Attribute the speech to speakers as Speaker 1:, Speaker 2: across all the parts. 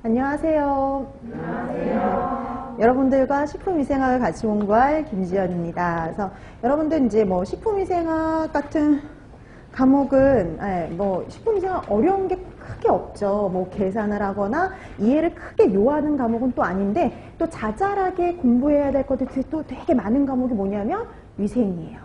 Speaker 1: 안녕하세요.
Speaker 2: 안녕하세요.
Speaker 1: 여러분들과 식품위생학을 같이 공부할 김지연입니다. 그래서 여러분들 이제 뭐 식품위생학 같은 과목은 뭐 식품위생학 어려운 게 크게 없죠. 뭐 계산을 하거나 이해를 크게 요하는 과목은 또 아닌데 또 자잘하게 공부해야 될 것들이 또 되게 많은 과목이 뭐냐면 위생이에요.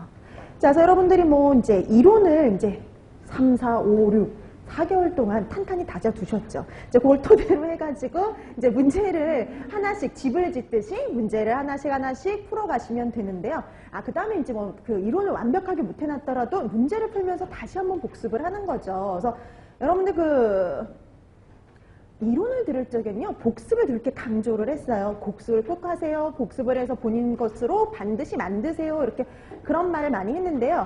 Speaker 1: 자, 그래서 여러분들이 뭐 이제 이론을 이제 3, 4, 5, 6 4개월 동안 탄탄히 다져두셨죠. 이제 그걸 토대로 해가지고 이제 문제를 하나씩 집을 짓듯이 문제를 하나씩 풀어가시면 되는데요. 그 다음에 이제 뭐 그 이론을 완벽하게 못 해놨더라도 문제를 풀면서 다시 한번 복습을 하는 거죠. 그래서 여러분들 이론을 들을 적엔요, 복습을 그렇게 강조를 했어요. 복습을 꼭 하세요. 복습을 해서 본인 것으로 반드시 만드세요. 이렇게 그런 말을 많이 했는데요.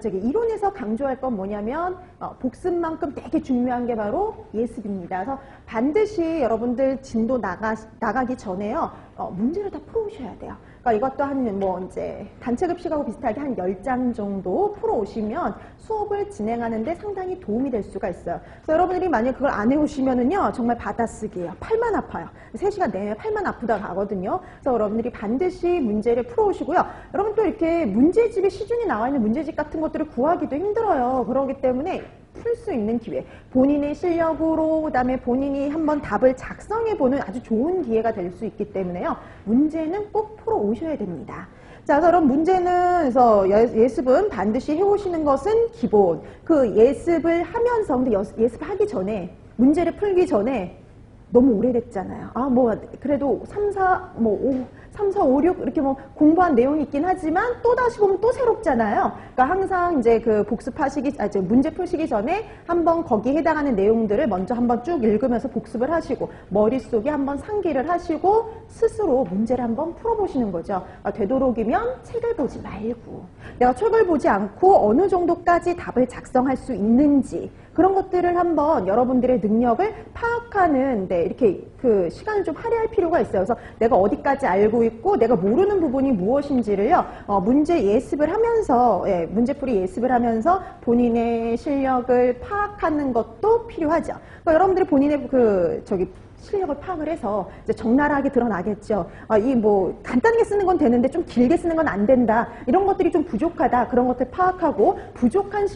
Speaker 1: 이론에서 강조할 건 뭐냐면, 복습만큼 되게 중요한 게 바로 예습입니다. 그래서 반드시 여러분들 진도 나가기 전에요, 문제를 다 풀어오셔야 돼요. 그러니까 이것도 이제 단체급식하고 비슷하게 한 10장 정도 풀어오시면 수업을 진행하는데 상당히 도움이 될 수가 있어요. 그래서 여러분들이 만약 그걸 안 해오시면은요, 정말 받아쓰기예요. 팔만 아파요. 3시간 내내 팔만 아프다 가거든요. 그래서 여러분들이 반드시 문제를 풀어오시고요. 여러분 또 이렇게 문제집에 시중에 나와 있는 문제집 같은 것들을 구하기도 힘들어요. 그렇기 때문에 풀 수 있는 기회, 본인의 실력으로 그다음에 본인이 한번 답을 작성해보는 아주 좋은 기회가 될 수 있기 때문에요. 문제는 꼭 풀어 오셔야 됩니다. 자, 그럼 문제는 그래서 예습은 반드시 해오시는 것은 기본. 그 예습을 하면서 근데 예습하기 전에 문제를 풀기 전에 너무 오래됐잖아요. 그래도 3, 4, 5, 6 이렇게 뭐 공부한 내용이 있긴 하지만 또 다시 보면 또 새롭잖아요. 그러니까 항상 이제 그 문제 푸시기 전에 한번 거기에 해당하는 내용들을 먼저 한번 쭉 읽으면서 복습을 하시고 머릿속에 한번 상기를 하시고 스스로 문제를 한번 풀어보시는 거죠. 되도록이면 책을 보지 말고 내가 책을 보지 않고 어느 정도까지 답을 작성할 수 있는지 그런 것들을 한번 여러분들의 능력을 파악하는 이렇게 그 시간을 좀 할애할 필요가 있어요. 그래서 내가 어디까지 알고 있고 내가 모르는 부분이 무엇인지를요, 문제 예습을 하면서, 문제풀이 예습을 하면서 본인의 실력을 파악하는 것도 필요하죠. 그러니까 여러분들이 본인의 실력을 파악을 해서 이제 적나라하게 드러나겠죠. 간단하게 쓰는 건 되는데 좀 길게 쓰는 건 안 된다. 이런 것들이 좀 부족하다. 그런 것들 파악하고 부족한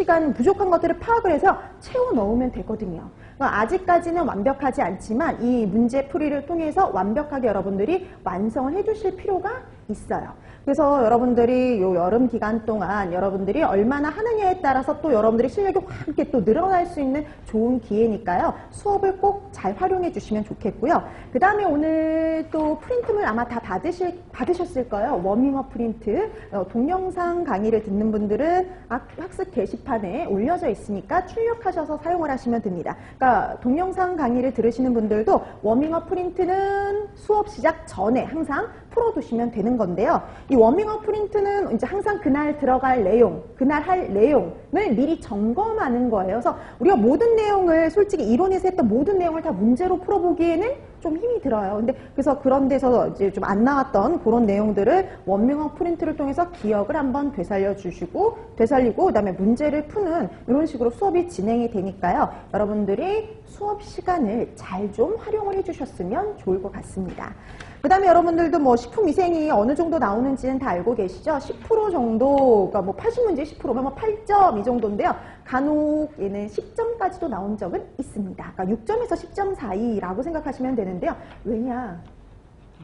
Speaker 1: 것들을 파악을 해서 채워 넣으면 되거든요. 그러니까 아직까지는 완벽하지 않지만 이 문제풀이를 통해서 완벽하게 여러분들이 완성을 해주실 필요가 있어요. 그래서 여러분들이 요 여름 기간 동안 여러분들이 얼마나 하느냐에 따라서 또 여러분들의 실력이 확 이렇게 또 늘어날 수 있는 좋은 기회니까요. 수업을 꼭 잘 활용해 주시면 좋겠고요. 그 다음에 오늘 또 프린트물 아마 다 받으셨을 거예요. 워밍업 프린트. 동영상 강의를 듣는 분들은 학습 게시판에 올려져 있으니까 출력하셔서 사용을 하시면 됩니다. 그러니까 동영상 강의를 들으시는 분들도 워밍업 프린트는 수업 시작 전에 항상 풀어두시면 되는 건데요. 이 워밍업 프린트는 이제 항상 그날 들어갈 내용, 그날 할 내용을 미리 점검하는 거예요. 그래서 우리가 모든 내용을 솔직히 이론에서 했던 모든 내용을 다 문제로 풀어보기에는 좀 힘이 들어요. 그래서 그런 데서 이제 좀 안 나왔던 그런 내용들을 워밍업 프린트를 통해서 기억을 한번 되살리고 그다음에 문제를 푸는 이런 식으로 수업이 진행이 되니까요. 여러분들이 수업 시간을 잘 좀 활용을 해주셨으면 좋을 것 같습니다. 그 다음에 여러분들도 뭐 식품위생이 어느 정도 나오는지는 다 알고 계시죠? 10% 정도가 뭐 80문제 10%면 뭐 8점 이 정도인데요. 간혹 얘는 10점까지도 나온 적은 있습니다. 그러니까 6점에서 10점 사이라고 생각하시면 되는데요. 왜냐?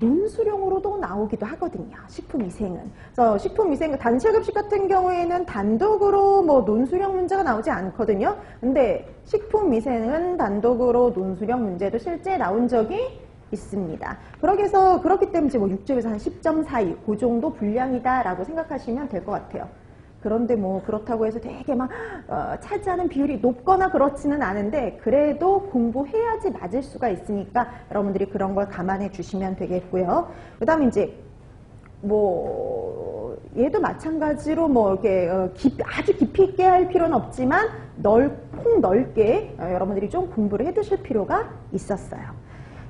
Speaker 1: 논술형으로도 나오기도 하거든요. 식품위생은. 그래서 식품위생 단체급식 같은 경우에는 단독으로 뭐 논술형 문제가 나오지 않거든요. 근데 식품위생은 단독으로 논술형 문제도 실제 나온 적이 있습니다. 그렇기 때문에 뭐 6점에서 한 10점 사이 그 정도 분량이다라고 생각하시면 될 것 같아요. 그런데 뭐 그렇다고 해서 되게 막 차지하는 비율이 높거나 그렇지는 않은데 그래도 공부해야지 맞을 수가 있으니까 여러분들이 그런 걸 감안해 주시면 되겠고요. 그 다음에 이제 얘도 마찬가지로 이렇게 아주 깊이 있게 할 필요는 없지만 폭 넓게 여러분들이 좀 공부를 해 두실 필요가 있었어요.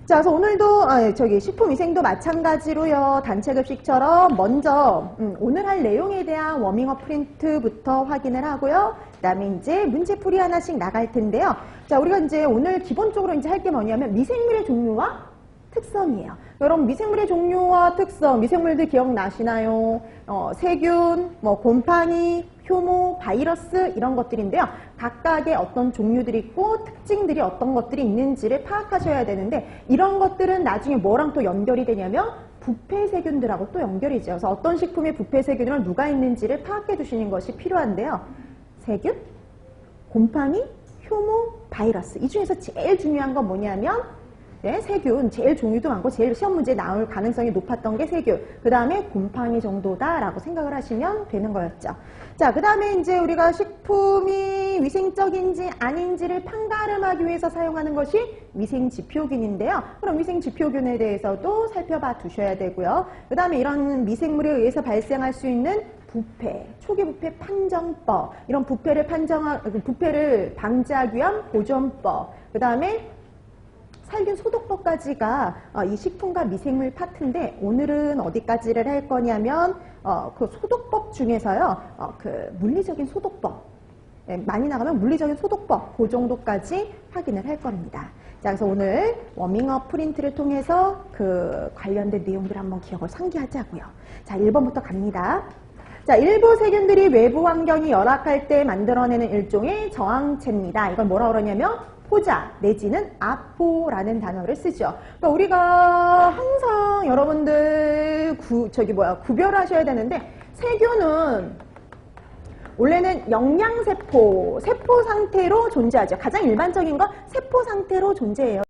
Speaker 1: 자, 그래서 오늘도 식품위생도 마찬가지로요. 단체급식처럼 먼저 오늘 할 내용에 대한 워밍업 프린트부터 확인을 하고요. 그 다음에 이제 문제풀이 하나씩 나갈 텐데요. 자, 우리가 이제 오늘 기본적으로 이제 할 게 뭐냐면 미생물의 종류와 특성이에요. 여러분 미생물의 종류와 특성, 미생물들 기억나시나요? 세균, 뭐 곰팡이, 효모, 바이러스 이런 것들인데요. 각각의 어떤 종류들이 있고 특징들이 어떤 것들이 있는지를 파악하셔야 되는데 이런 것들은 나중에 뭐랑 또 연결이 되냐면 부패세균들하고 또 연결이죠. 그래서 어떤 식품에 부패세균은 누가 있는지를 파악해 주시는 것이 필요한데요. 세균, 곰팡이, 효모, 바이러스 이 중에서 제일 중요한 건 뭐냐면 네, 세균, 제일 종류도 많고 제일 시험 문제에 나올 가능성이 높았던 게 세균. 그 다음에 곰팡이 정도다라고 생각을 하시면 되는 거였죠. 자, 그 다음에 이제 우리가 식품이 위생적인지 아닌지를 판가름하기 위해서 사용하는 것이 위생지표균인데요. 그럼 위생지표균에 대해서도 살펴봐 두셔야 되고요. 그 다음에 이런 미생물에 의해서 발생할 수 있는 부패, 초기 부패 판정법, 이런 부패를 방지하기 위한 보존법, 그 다음에 살균 소독법까지가 이 식품과 미생물 파트인데 오늘은 어디까지를 할 거냐면 그 소독법 중에서요 그 물리적인 소독법 많이 나가면 물리적인 소독법 그 정도까지 확인을 할 겁니다. 자, 그래서 오늘 워밍업 프린트를 통해서 그 관련된 내용들 한번 기억을 상기하자고요. 자, 1번부터 갑니다. 자, 일부 세균들이 외부 환경이 열악할 때 만들어내는 일종의 저항체입니다. 이걸 뭐라 그러냐면 포자 내지는 아포라는 단어를 쓰죠. 그러니까 우리가 항상 여러분들 구별하셔야 되는데 세균은 원래는 영양세포, 세포 상태로 존재하죠. 가장 일반적인 건 세포 상태로 존재해요.